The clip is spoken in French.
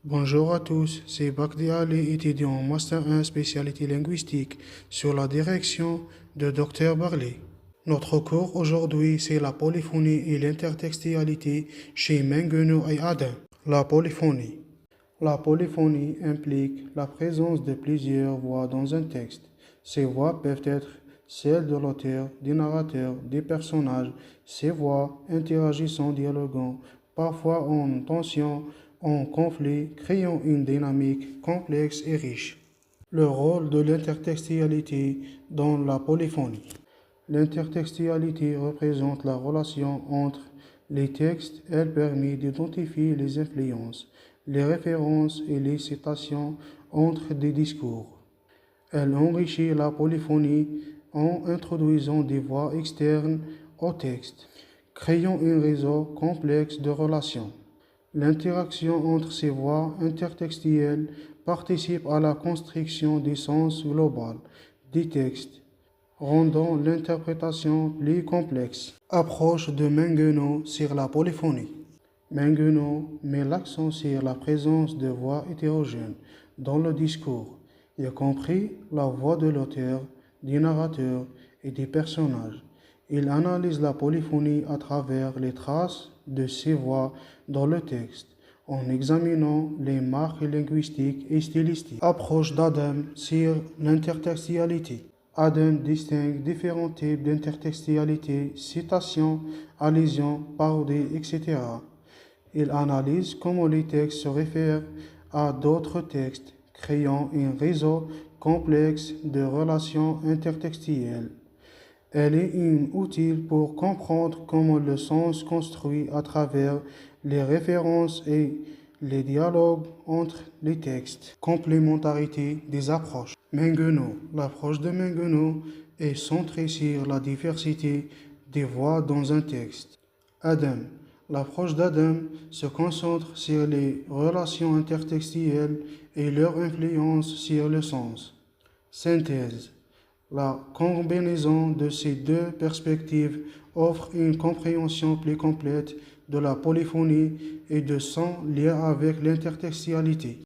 Bonjour à tous, c'est Bakdi Ali, étudiant en Master 1 spécialité linguistique sur la direction de Dr Barley. Notre cours aujourd'hui, c'est la polyphonie et l'intertextualité chez Mengeno et Adam. La polyphonie. La polyphonie implique la présence de plusieurs voix dans un texte. Ces voix peuvent être celles de l'auteur, du narrateur, des personnages. Ces voix interagissant, dialoguant, parfois en tension, en conflit, créant une dynamique complexe et riche. Le rôle de l'intertextualité dans la polyphonie. L'intertextualité représente la relation entre les textes. Elle permet d'identifier les influences, les références et les citations entre des discours. Elle enrichit la polyphonie en introduisant des voix externes au texte, créant un réseau complexe de relations. L'interaction entre ces voix intertextuelles participe à la construction du sens global des textes, rendant l'interprétation plus complexe. Approche de Mengeno sur la polyphonie. Mengeno met l'accent sur la présence de voix hétérogènes dans le discours, y compris la voix de l'auteur, du narrateur et des personnages. Il analyse la polyphonie à travers les traces de ces voix dans le texte, en examinant les marques linguistiques et stylistiques. Approche d'Adam sur l'intertextualité. Adam distingue différents types d'intertextualité, citations, allusions, parodies, etc. Il analyse comment les textes se réfèrent à d'autres textes, créant un réseau complexe de relations intertextuelles. Elle est utile pour comprendre comment le sens construit à travers les références et les dialogues entre les textes. Complémentarité des approches. Mengeno. L'approche de Mengeno est centrée sur la diversité des voix dans un texte. Adam. L'approche d'Adam se concentre sur les relations intertextuelles et leur influence sur le sens. Synthèse. La combinaison de ces deux perspectives offre une compréhension plus complète de la polyphonie et de son lien avec l'intertextualité.